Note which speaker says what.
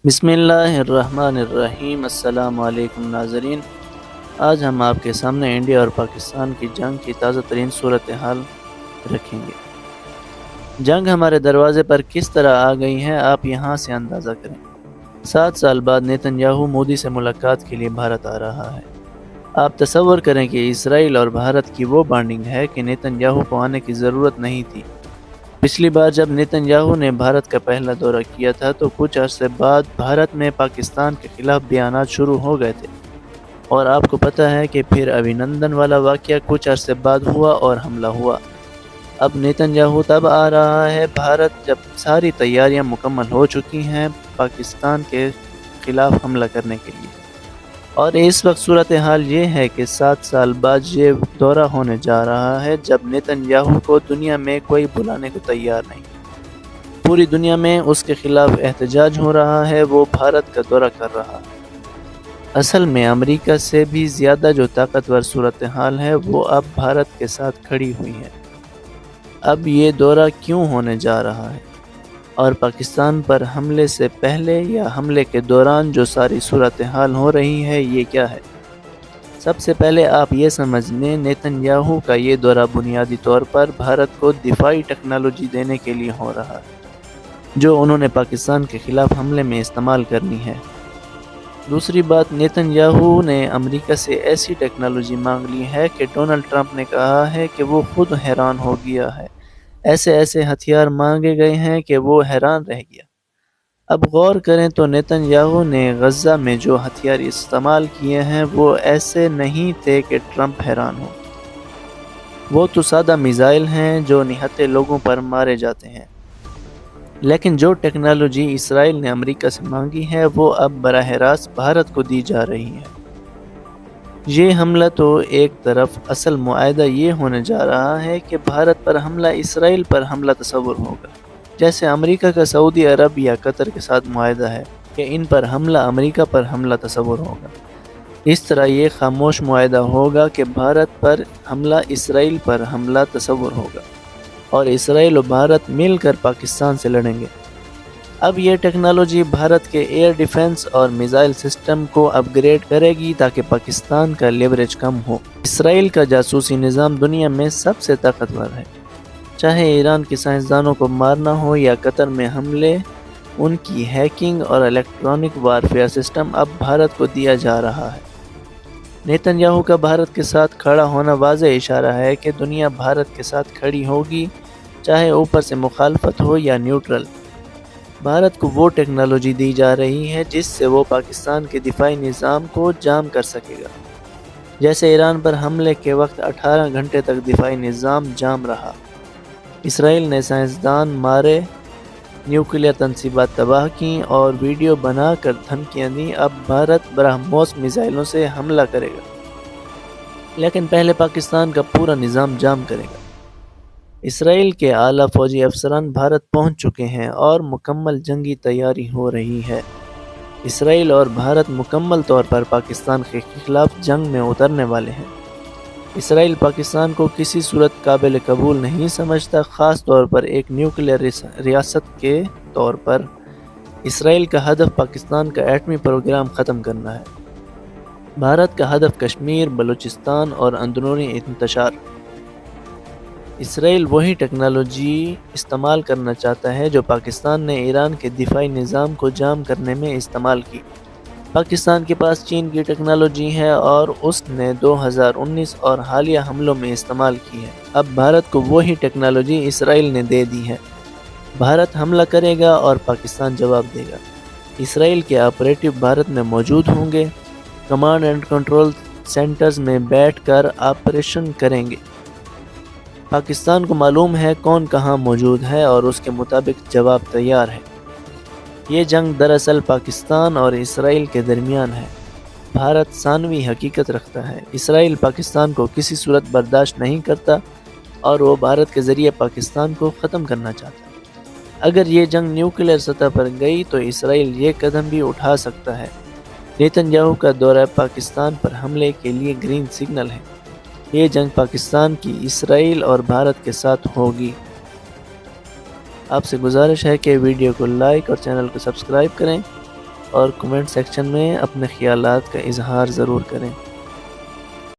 Speaker 1: بسم اللہ الرحمن الرحیم۔ السلام علیکم ناظرین، آج ہم آپ کے سامنے انڈیا اور پاکستان کی جنگ کی تازہ ترین صورتحال رکھیں گے۔ جنگ ہمارے دروازے پر کس طرح آ گئی ہے، آپ یہاں سے اندازہ کریں۔ 7 سال بعد نیتن یاہو مودی سے ملاقات کے لیے بھارت آ رہا ہے۔ آپ تصور کریں کہ اسرائیل اور بھارت کی وہ بانڈنگ ہے کہ نیتن یاہو کو آنے کی ضرورت نہیں تھی۔ پچھلی بار جب نیتن یاہو نے بھارت کا پہلا دورہ کیا تھا تو کچھ عرصے بعد بھارت میں پاکستان کے خلاف بیانات شروع ہو گئے تھے، اور آپ کو پتہ ہے کہ پھر ابھینندن والا واقعہ کچھ عرصے بعد ہوا اور حملہ ہوا۔ اب نیتن یاہو تب آ رہا ہے بھارت جب ساری تیاریاں مکمل ہو چکی ہیں پاکستان کے خلاف حملہ کرنے کے لیے، اور اس وقت صورتحال یہ ہے کہ 7 سال بعد یہ دورہ ہونے جا رہا ہے جب نیتن یاہو کو دنیا میں کوئی بلانے کو تیار نہیں۔ پوری دنیا میں اس کے خلاف احتجاج ہو رہا ہے، وہ بھارت کا دورہ کر رہا ہے۔ اصل میں امریکہ سے بھی زیادہ جو طاقتور صورتحال ہے وہ اب بھارت کے ساتھ کھڑی ہوئی ہے۔ اب یہ دورہ کیوں ہونے جا رہا ہے، اور پاکستان پر حملے سے پہلے یا حملے کے دوران جو ساری صورتحال ہو رہی ہے یہ کیا ہے؟ سب سے پہلے آپ یہ سمجھ لیں، نیتن یاہو کا یہ دورہ بنیادی طور پر بھارت کو دفاعی ٹیکنالوجی دینے کے لیے ہو رہا ہے جو انہوں نے پاکستان کے خلاف حملے میں استعمال کرنی ہے۔ دوسری بات، نیتن یاہو نے امریکہ سے ایسی ٹیکنالوجی مانگ لی ہے کہ ڈونلڈ ٹرمپ نے کہا ہے کہ وہ خود حیران ہو گیا ہے۔ ایسے ہتھیار مانگے گئے ہیں کہ وہ حیران رہ گیا۔ اب غور کریں تو نیتن یاہو نے غزہ میں جو ہتھیار استعمال کیے ہیں وہ ایسے نہیں تھے کہ ٹرمپ حیران ہو۔ وہ تو سادہ میزائل ہیں جو نہتے لوگوں پر مارے جاتے ہیں۔ لیکن جو ٹیکنالوجی اسرائیل نے امریکہ سے مانگی ہے وہ اب براہ راست بھارت کو دی جا رہی ہے۔ یہ حملہ تو ایک طرف، اصل معاہدہ یہ ہونے جا رہا ہے کہ بھارت پر حملہ اسرائیل پر حملہ تصور ہوگا، جیسے امریکہ کا سعودی عرب یا قطر کے ساتھ معاہدہ ہے کہ ان پر حملہ امریکہ پر حملہ تصور ہوگا۔ اس طرح یہ خاموش معاہدہ ہوگا کہ بھارت پر حملہ اسرائیل پر حملہ تصور ہوگا، اور اسرائیل و بھارت مل کر پاکستان سے لڑیں گے۔ اب یہ ٹیکنالوجی بھارت کے ایئر ڈیفنس اور میزائل سسٹم کو اپ گریڈ کرے گی تاکہ پاکستان کا لیوریج کم ہو۔ اسرائیل کا جاسوسی نظام دنیا میں سب سے طاقتور ہے، چاہے ایران کے سائنسدانوں کو مارنا ہو یا قطر میں حملے، ان کی ہیکنگ اور الیکٹرانک وارفیئر سسٹم اب بھارت کو دیا جا رہا ہے۔ نیتن یاہو کا بھارت کے ساتھ کھڑا ہونا واضح اشارہ ہے کہ دنیا بھارت کے ساتھ کھڑی ہوگی، چاہے اوپر سے مخالفت ہو یا نیوٹرل۔ بھارت کو وہ ٹیکنالوجی دی جا رہی ہے جس سے وہ پاکستان کے دفاعی نظام کو جام کر سکے گا، جیسے ایران پر حملے کے وقت 18 گھنٹے تک دفاعی نظام جام رہا۔ اسرائیل نے سائنسدان مارے، نیوکلیئر تنصیبات تباہ کیں اور ویڈیو بنا کر دھمکیاں دیں۔ اب بھارت برہموس میزائلوں سے حملہ کرے گا، لیکن پہلے پاکستان کا پورا نظام جام کرے گا۔ اسرائیل کے اعلیٰ فوجی افسران بھارت پہنچ چکے ہیں اور مکمل جنگی تیاری ہو رہی ہے۔ اسرائیل اور بھارت مکمل طور پر پاکستان کے خلاف جنگ میں اترنے والے ہیں۔ اسرائیل پاکستان کو کسی صورت قابل قبول نہیں سمجھتا، خاص طور پر ایک نیوکلیئر ریاست کے طور پر۔ اسرائیل کا ہدف پاکستان کا ایٹمی پروگرام ختم کرنا ہے۔ بھارت کا ہدف کشمیر، بلوچستان اور اندرونی انتشار۔ اسرائیل وہی ٹیکنالوجی استعمال کرنا چاہتا ہے جو پاکستان نے ایران کے دفاعی نظام کو جام کرنے میں استعمال کی۔ پاکستان کے پاس چین کی ٹیکنالوجی ہے اور اس نے 2019 اور حالیہ حملوں میں استعمال کی ہے۔ اب بھارت کو وہی ٹیکنالوجی اسرائیل نے دے دی ہے۔ بھارت حملہ کرے گا اور پاکستان جواب دے گا۔ اسرائیل کے آپریٹو بھارت میں موجود ہوں گے، کمانڈ اینڈ کنٹرول سینٹرز میں بیٹھ کر آپریشن کریں گے۔ پاکستان کو معلوم ہے کون کہاں موجود ہے اور اس کے مطابق جواب تیار ہے۔ یہ جنگ دراصل پاکستان اور اسرائیل کے درمیان ہے۔ بھارت ثانوی حقیقت رکھتا ہے، اسرائیل پاکستان کو کسی صورت برداشت نہیں کرتا اور وہ بھارت کے ذریعے پاکستان کو ختم کرنا چاہتا ہے۔ اگر یہ جنگ نیوکلیئر سطح پر گئی تو اسرائیل یہ قدم بھی اٹھا سکتا ہے۔ نیتن یاہو کا دورہ پاکستان پر حملے کے لیے گرین سگنل ہے۔ یہ جنگ پاکستان کی اسرائیل اور بھارت کے ساتھ ہوگی۔ آپ سے گزارش ہے کہ ویڈیو کو لائک اور چینل کو سبسکرائب کریں۔ اور کمنٹ سیکشن میں اپنے خیالات کا اظہار ضرور کریں۔